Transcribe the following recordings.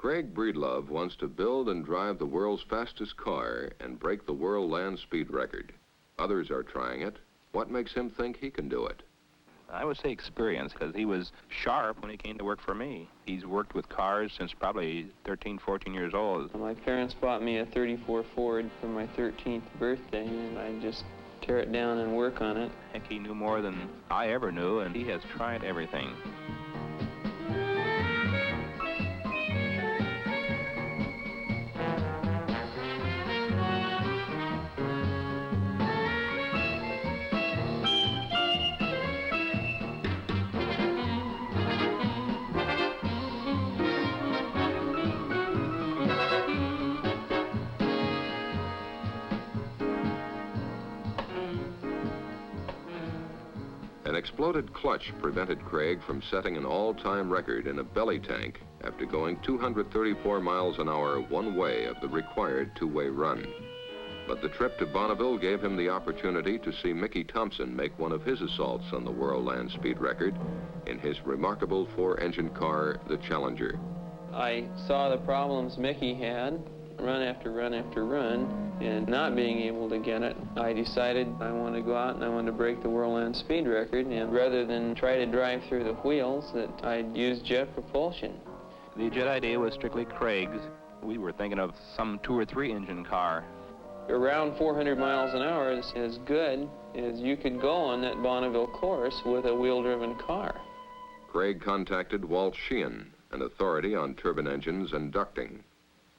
Craig Breedlove wants to build and drive the world's fastest car and break the world land speed record. Others are trying it. What makes him think he can do it? I would say experience, because he was sharp when he came to work for me. He's worked with cars since probably 13, 14 years old. My parents bought me a 34 Ford for my 13th birthday, and I just tear it down and work on it. Heck, he knew more than I ever knew, and he has tried everything. An exploded clutch prevented Craig from setting an all-time record in a belly tank after going 234 miles an hour one way of the required two-way run. But the trip to Bonneville gave him the opportunity to see Mickey Thompson make one of his assaults on the world land speed record in his remarkable four-engine car, the Challenger. I saw the problems Mickey had, run after run after run, and not being able to get it, I decided I wanted to go out and I wanted to break the world land speed record, and rather than try to drive through the wheels, that I'd use jet propulsion. The jet idea was strictly Craig's. We were thinking of some 2 or 3 engine car. Around 400 miles an hour is as good as you could go on that Bonneville course with a wheel-driven car. Craig contacted Walt Sheehan, an authority on turbine engines and ducting.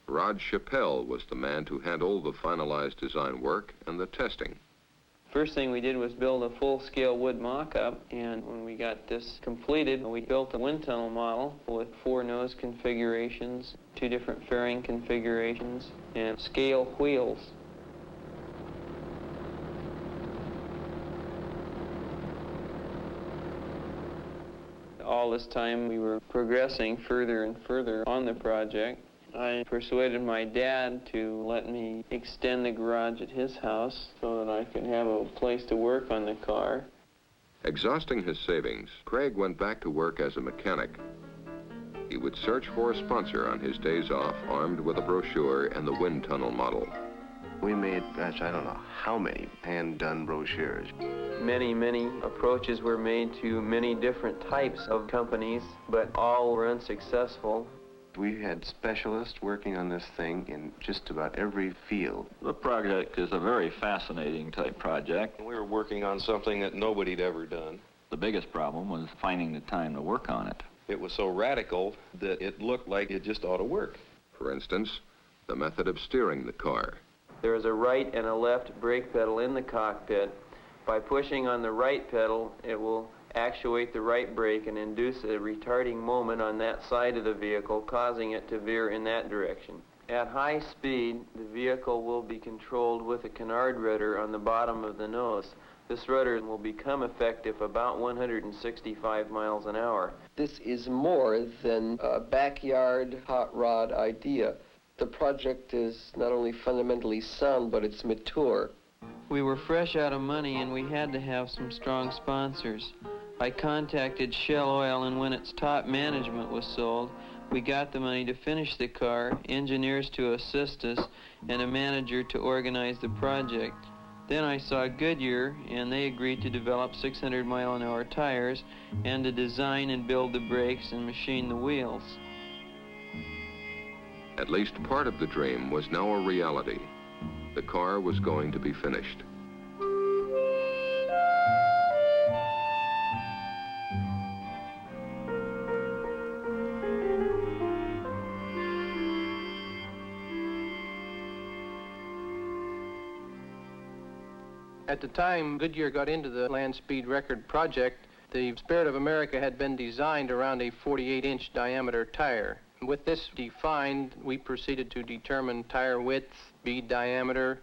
Rod Chappell was the man to handle the finalized design work and the testing. First thing we did was build a full-scale wood mock-up, and when we got this completed, we built a wind tunnel model with 4 nose configurations, 2 different fairing configurations, and scale wheels. All this time we were progressing further and further on the project. I persuaded my dad to let me extend the garage at his house so that I could have a place to work on the car. Exhausting his savings, Craig went back to work as a mechanic. He would search for a sponsor on his days off, armed with a brochure and the wind tunnel model. We made, gosh, I don't know how many hand-done brochures. Many approaches were made to many different types of companies, but all were unsuccessful. We had specialists working on this thing in just about every field. The project is a very fascinating type project. We were working on something that nobody'd ever done. The biggest problem was finding the time to work on it. It was so radical that it looked like it just ought to work. For instance, the method of steering the car. There is a right and a left brake pedal in the cockpit. By pushing on the right pedal, it will actuate the right brake and induce a retarding moment on that side of the vehicle, causing it to veer in that direction. At high speed, the vehicle will be controlled with a canard rudder on the bottom of the nose. This rudder will become effective about 165 miles an hour. This is more than a backyard hot rod idea. The project is not only fundamentally sound, but it's mature. We were fresh out of money and we had to have some strong sponsors. I contacted Shell Oil, and when its top management was sold, we got the money to finish the car, engineers to assist us, and a manager to organize the project. Then I saw Goodyear, and they agreed to develop 600-mile-an-hour tires and to design and build the brakes and machine the wheels. At least part of the dream was now a reality. The car was going to be finished. At the time Goodyear got into the land speed record project, the Spirit of America had been designed around a 48-inch diameter tire. With this defined, we proceeded to determine tire width, bead diameter,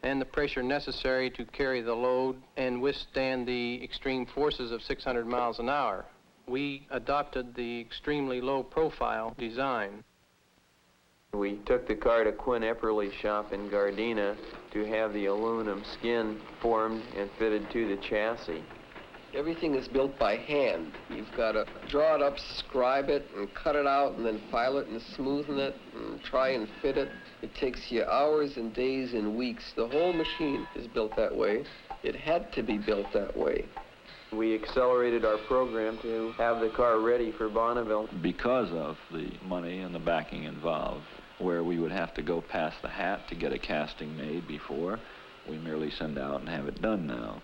and the pressure necessary to carry the load and withstand the extreme forces of 600 miles an hour. We adopted the extremely low profile design. We took the car to Quinn Epperly's shop in Gardena to have the aluminum skin formed and fitted to the chassis. Everything is built by hand. You've got to draw it up, scribe it, and cut it out, and then file it and smoothen it, and try and fit it. It takes you hours and days and weeks. The whole machine is built that way. It had to be built that way. We accelerated our program to have the car ready for Bonneville. Because of the money and the backing involved, where we would have to go past the hat to get a casting made before, we merely send out and have it done now.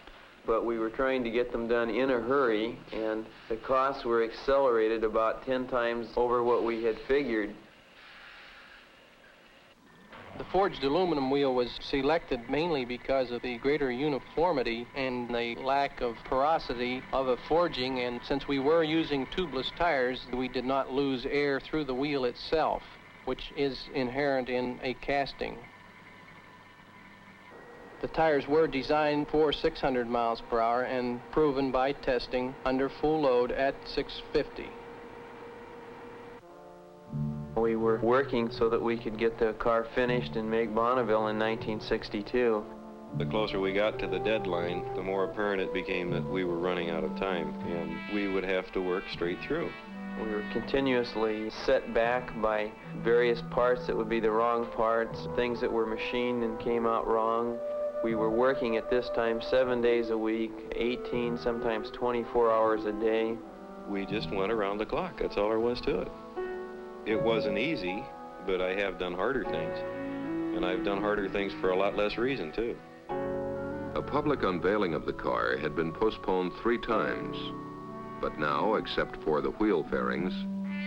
But we were trying to get them done in a hurry, and the costs were accelerated about 10 times over what we had figured. The forged aluminum wheel was selected mainly because of the greater uniformity and the lack of porosity of a forging, and since we were using tubeless tires, we did not lose air through the wheel itself, which is inherent in a casting. The tires were designed for 600 miles per hour and proven by testing under full load at 650. We were working so that we could get the car finished and make Bonneville in 1962. The closer we got to the deadline, the more apparent it became that we were running out of time, and we would have to work straight through. We were continuously set back by various parts that would be the wrong parts, things that were machined and came out wrong. We were working at this time 7 days a week, 18, sometimes 24 hours a day. We just went around the clock. That's all there was to it. It wasn't easy, but I have done harder things. And I've done harder things for a lot less reason, too. A public unveiling of the car had been postponed 3 times. But now, except for the wheel fairings,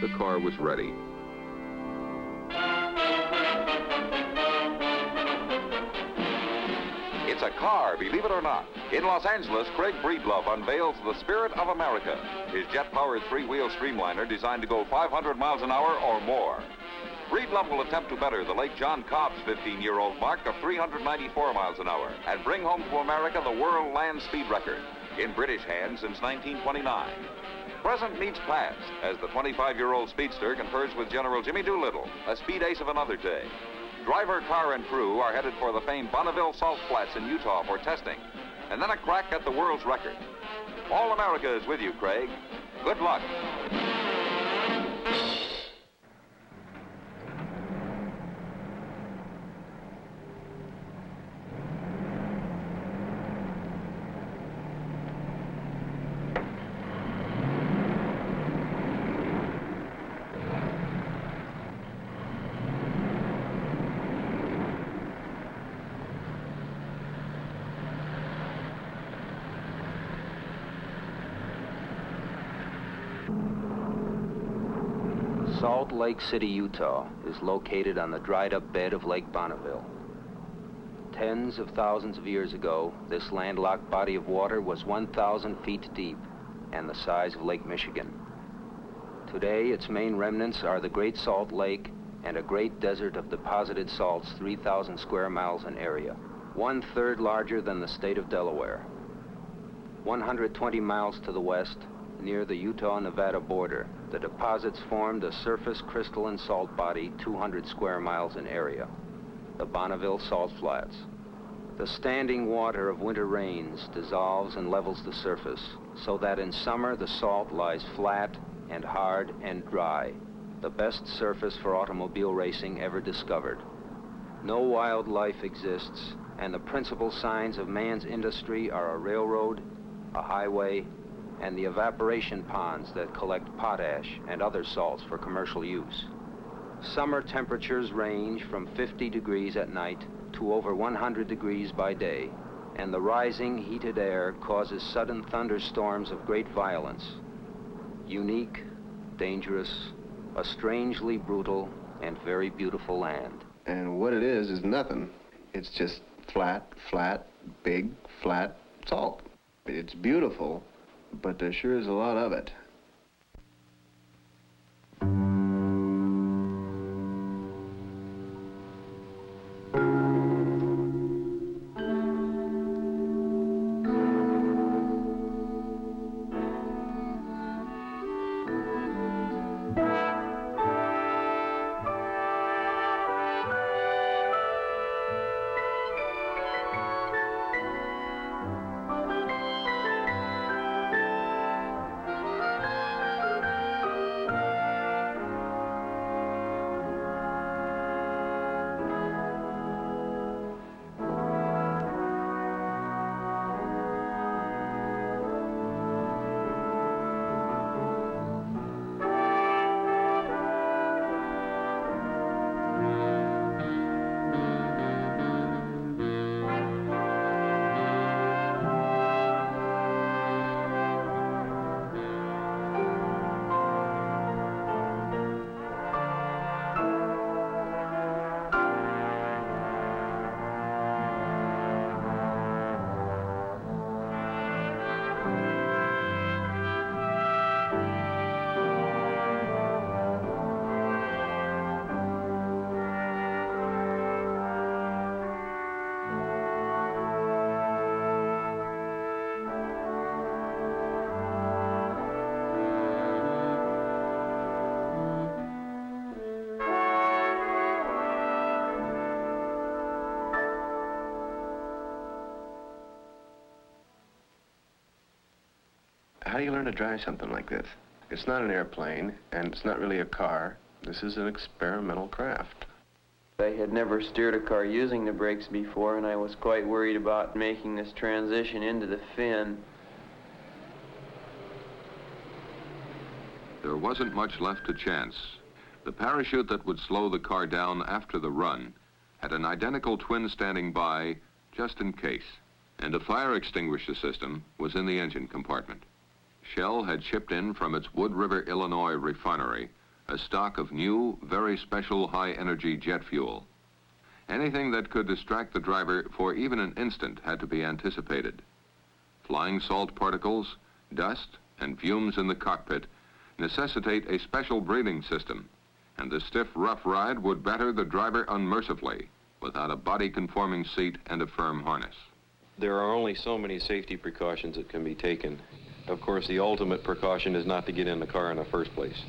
the car was ready. It's a car, believe it or not. In Los Angeles, Craig Breedlove unveils the Spirit of America, his jet-powered 3-wheel streamliner designed to go 500 miles an hour or more. Breedlove will attempt to better the late John Cobb's 15-year-old mark of 394 miles an hour and bring home to America the world land speed record, in British hands since 1929. Present meets past, as the 25-year-old speedster confers with General Jimmy Doolittle, a speed ace of another day. Driver, car, and crew are headed for the famed Bonneville Salt Flats in Utah for testing, and then a crack at the world's record. All America is with you, Craig. Good luck. Salt Lake City, Utah is located on the dried-up bed of Lake Bonneville. Tens of thousands of years ago, this landlocked body of water was 1,000 feet deep and the size of Lake Michigan. Today, its main remnants are the Great Salt Lake and a great desert of deposited salts 3,000 square miles in area, 1/3 larger than the state of Delaware. 120 miles to the west, near the Utah-Nevada border, the deposits formed a surface crystalline salt body 200 square miles in area, the Bonneville Salt Flats. The standing water of winter rains dissolves and levels the surface, so that in summer the salt lies flat and hard and dry, the best surface for automobile racing ever discovered. No wildlife exists, and the principal signs of man's industry are a railroad, a highway, and the evaporation ponds that collect potash and other salts for commercial use. Summer temperatures range from 50 degrees at night to over 100 degrees by day, and the rising heated air causes sudden thunderstorms of great violence. Unique, dangerous, a strangely brutal and very beautiful land. And what it is nothing. It's just flat, big, flat salt. It's beautiful, but there sure is a lot of it. how do you learn to drive something like this? It's not an airplane, and it's not really a car. This is an experimental craft. I had never steered a car using the brakes before, and I was quite worried about making this transition into the fin. There wasn't much left to chance. The parachute that would slow the car down after the run had an identical twin standing by just in case, and a fire extinguisher system was in the engine compartment. Shell had shipped in from its Wood River, Illinois refinery a stock of new, very special high-energy jet fuel. Anything that could distract the driver for even an instant had to be anticipated. Flying salt particles, dust, and fumes in the cockpit necessitate a special breathing system, and the stiff, rough ride would batter the driver unmercifully without a body-conforming seat and a firm harness. There are only so many safety precautions that can be taken. Of course, the ultimate precaution is not to get in the car in the first place.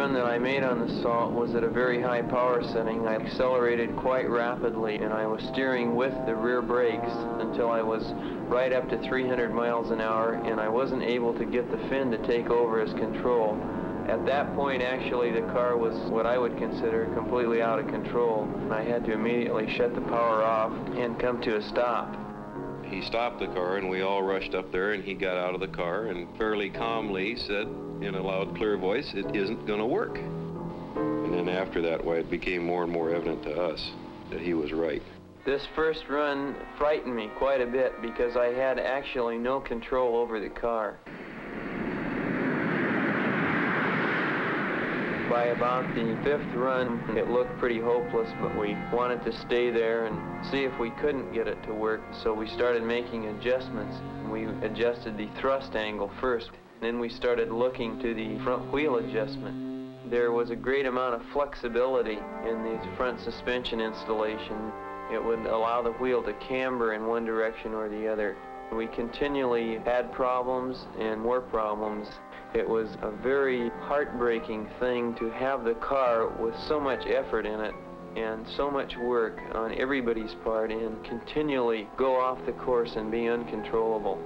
That I made on the salt was at a very high power setting. I accelerated quite rapidly, and I was steering with the rear brakes until I was right up to 300 miles an hour, and I wasn't able to get the fin to take over as control. At that point, actually, the car was what I would consider completely out of control. I had to immediately shut the power off and come to a stop. He stopped the car, and we all rushed up there, and he got out of the car and fairly calmly said, in a loud, clear voice, "It isn't going to work." And then after that, why it became more and more evident to us that he was right. This first run frightened me quite a bit because I had actually no control over the car. By about the fifth run, it looked pretty hopeless, but we wanted to stay there and see if we couldn't get it to work, so we started making adjustments. We adjusted the thrust angle first. Then we started looking to the front wheel adjustment. There was a great amount of flexibility in the front suspension installation. It would allow the wheel to camber in one direction or the other. We continually had problems and more problems. It was a very heartbreaking thing to have the car with so much effort in it and so much work on everybody's part and continually go off the course and be uncontrollable.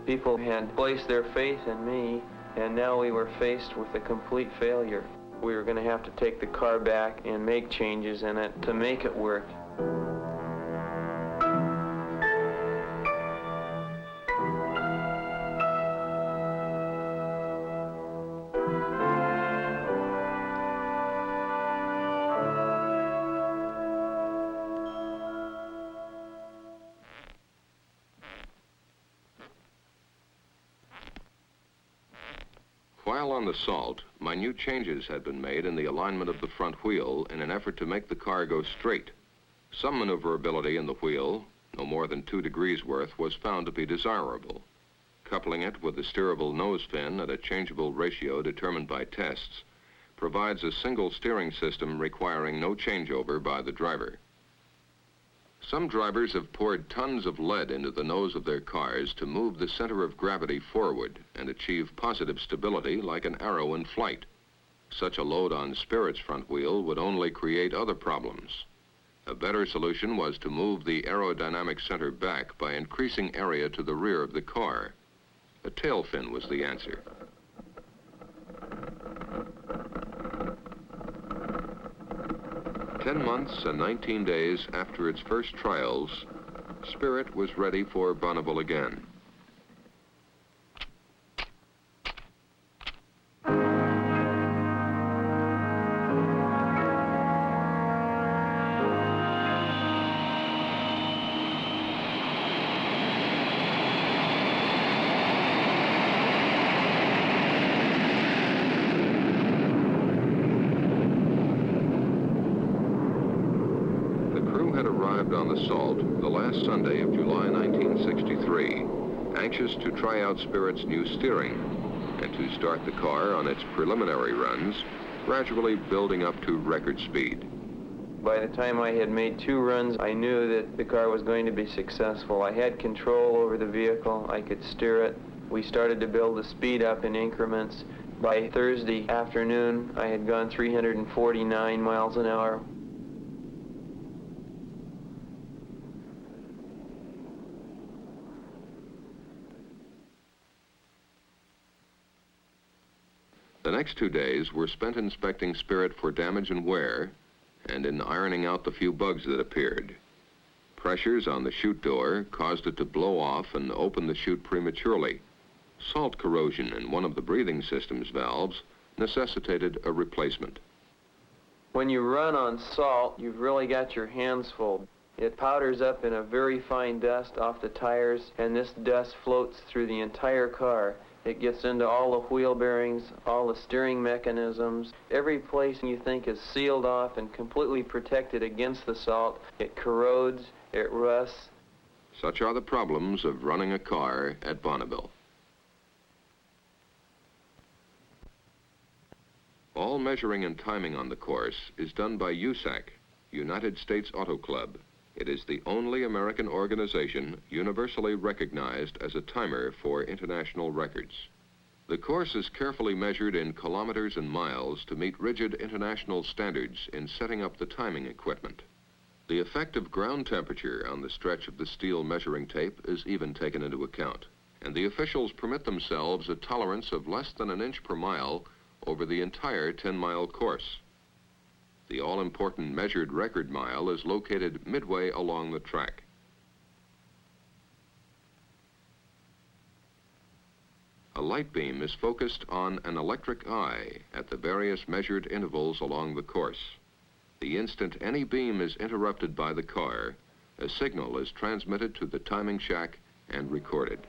People had placed their faith in me, and now we were faced with a complete failure. We were going to have to take the car back and make changes in it to make it work. While on the salt, minute changes had been made in the alignment of the front wheel in an effort to make the car go straight. Some maneuverability in the wheel, no more than 2 degrees worth, was found to be desirable. Coupling it with the steerable nose fin at a changeable ratio determined by tests provides a single steering system requiring no changeover by the driver. Some drivers have poured tons of lead into the nose of their cars to move the center of gravity forward and achieve positive stability like an arrow in flight. Such a load on Spirit's front wheel would only create other problems. A better solution was to move the aerodynamic center back by increasing area to the rear of the car. A tail fin was the answer. "10 months and 19 days after its first trials, Spirit was ready for Bonneville again. On the Salt the last Sunday of July 1963, anxious to try out Spirit's new steering and to start the car on its preliminary runs, gradually building up to record speed. By the time I had made 2 runs, I knew that the car was going to be successful. I had control over the vehicle. I could steer it. We started to build the speed up in increments. By Thursday afternoon, I had gone 349 miles an hour. The next 2 days were spent inspecting Spirit for damage and wear and in ironing out the few bugs that appeared. Pressures on the chute door caused it to blow off and open the chute prematurely. Salt corrosion in one of the breathing system's valves necessitated a replacement. When you run on salt, you've really got your hands full. It powders up in a very fine dust off the tires, and this dust floats through the entire car. It gets into all the wheel bearings, all the steering mechanisms. Every place you think is sealed off and completely protected against the salt. It corrodes, it rusts. Such are the problems of running a car at Bonneville. All measuring and timing on the course is done by USAC, United States Auto Club. It is the only American organization universally recognized as a timer for international records. The course is carefully measured in kilometers and miles to meet rigid international standards in setting up the timing equipment. The effect of ground temperature on the stretch of the steel measuring tape is even taken into account, and the officials permit themselves a tolerance of less than an inch per mile over the entire 10-mile course. The all-important measured record mile is located midway along the track. A light beam is focused on an electric eye at the various measured intervals along the course. The instant any beam is interrupted by the car, a signal is transmitted to the timing shack and recorded.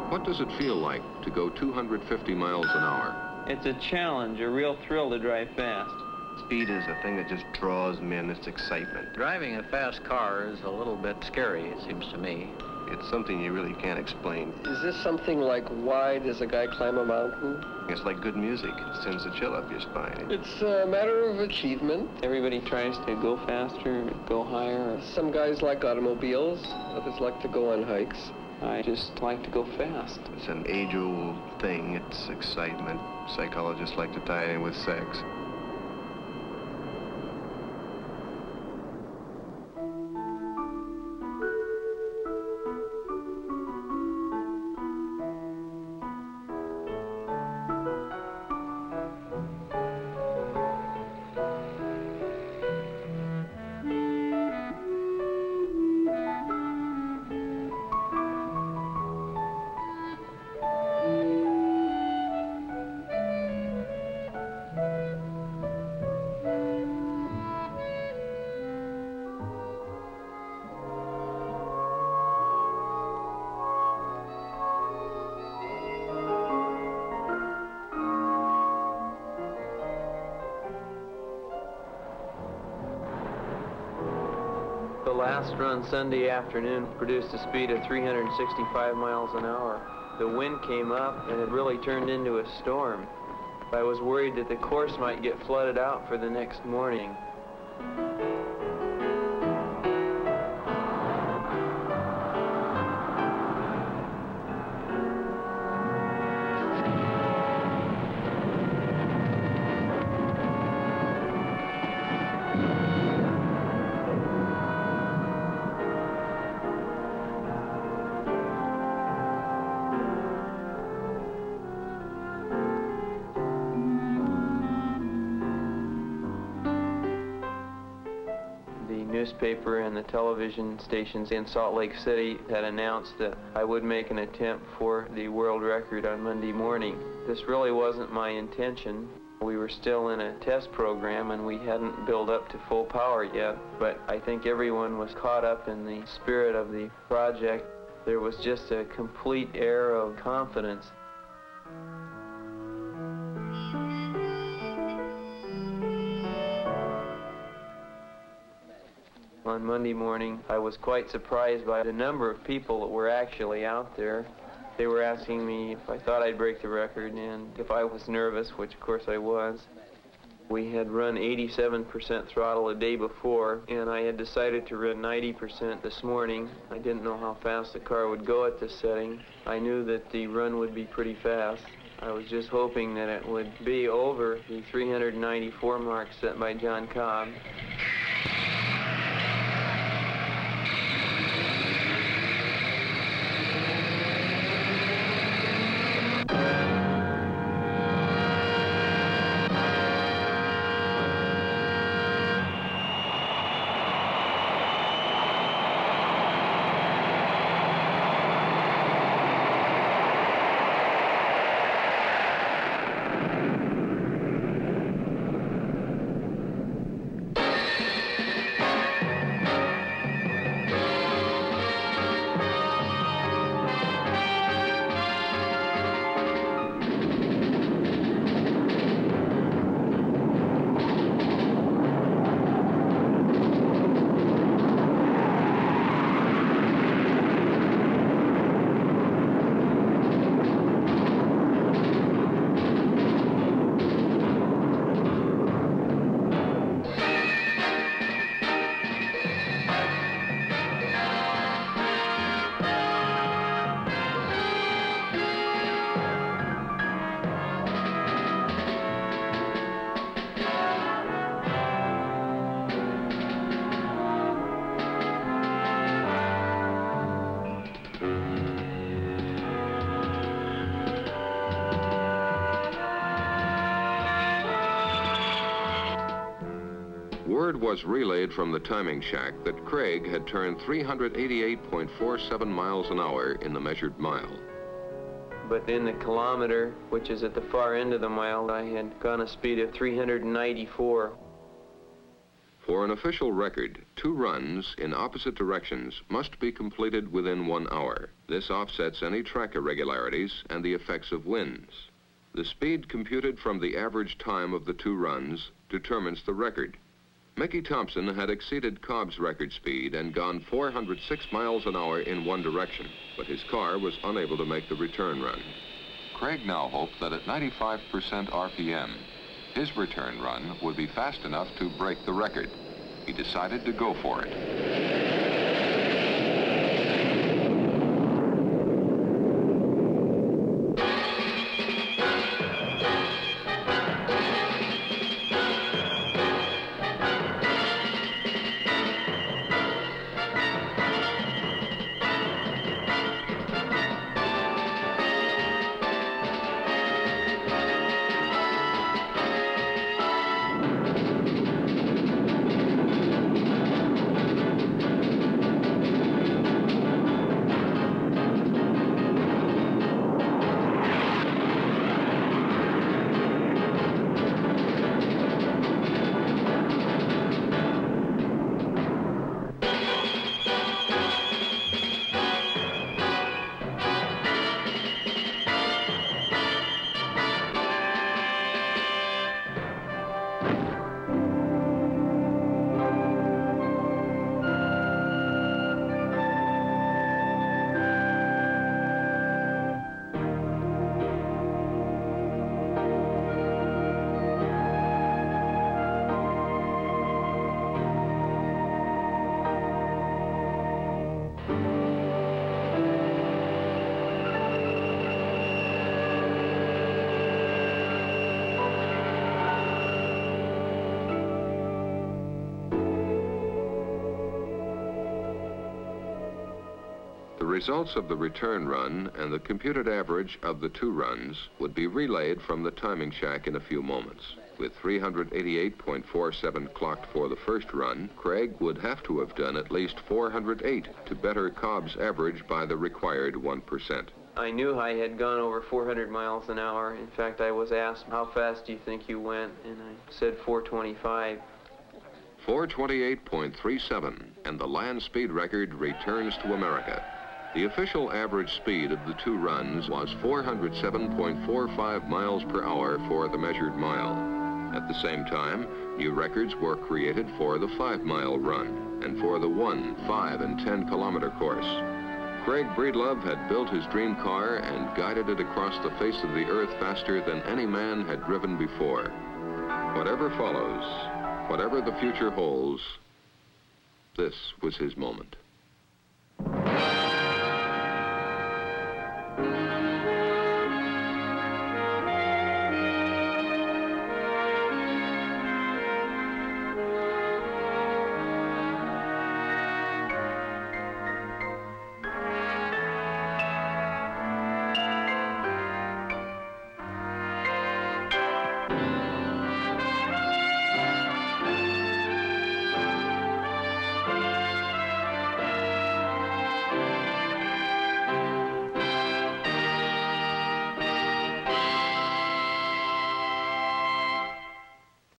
What does it feel like to go 250 miles an hour? It's a challenge, a real thrill to drive fast. Speed is a thing that just draws me in. It's excitement. Driving a fast car is a little bit scary, it seems to me. It's something you really can't explain. Is this something like why does a guy climb a mountain? It's like good music. It sends a chill up your spine. It's a matter of achievement. Everybody tries to go faster, go higher. Some guys like automobiles, others like to go on hikes. I just like to go fast. It's an age-old thing. It's excitement. Psychologists like to tie it in with sex. last run Sunday afternoon produced a speed of 365 miles an hour. The wind came up and it really turned into a storm. I was worried that the course might get flooded out for the next morning. Newspaper and the television stations in Salt Lake City had announced that I would make an attempt for the world record on Monday morning. This really wasn't my intention. We were still in a test program and we hadn't built up to full power yet, but I think everyone was caught up in the spirit of the project. There was just a complete air of confidence. On Monday morning, I was quite surprised by the number of people that were actually out there. They were asking me if I thought I'd break the record and if I was nervous, which of course I was. We had run 87% throttle the day before, and I had decided to run 90% this morning. I didn't know how fast the car would go at this setting. I knew that the run would be pretty fast. I was just hoping that it would be over the 394 mark set by John Cobb. Word was relayed from the timing shack that Craig had turned 388.47 miles an hour in the measured mile. But in the kilometer, which is at the far end of the mile, I had gone a speed of 394. For an official record, 2 runs in opposite directions must be completed within 1 hour. This offsets any track irregularities and the effects of winds. The speed computed from the average time of the 2 runs determines the record. Mickey Thompson had exceeded Cobb's record speed and gone 406 miles an hour in one direction, but his car was unable to make the return run. Craig now hoped that at 95% RPM, his return run would be fast enough to break the record. He decided to go for it. results of the return run and the computed average of the 2 runs would be relayed from the timing shack in a few moments. With 388.47 clocked for the first run, Craig would have to have done at least 408 to better Cobb's average by the required 1%. I knew I had gone over 400 miles an hour. In fact, I was asked, how fast do you think you went? And I said 425. 428.37, and the land speed record returns to America. The official average speed of the 2 runs was 407.45 miles per hour for the measured mile. At the same time, new records were created for the 5-mile run and for the 1, 5, and 10-kilometer course. Craig Breedlove had built his dream car and guided it across the face of the earth faster than any man had driven before. Whatever follows, whatever the future holds, this was his moment.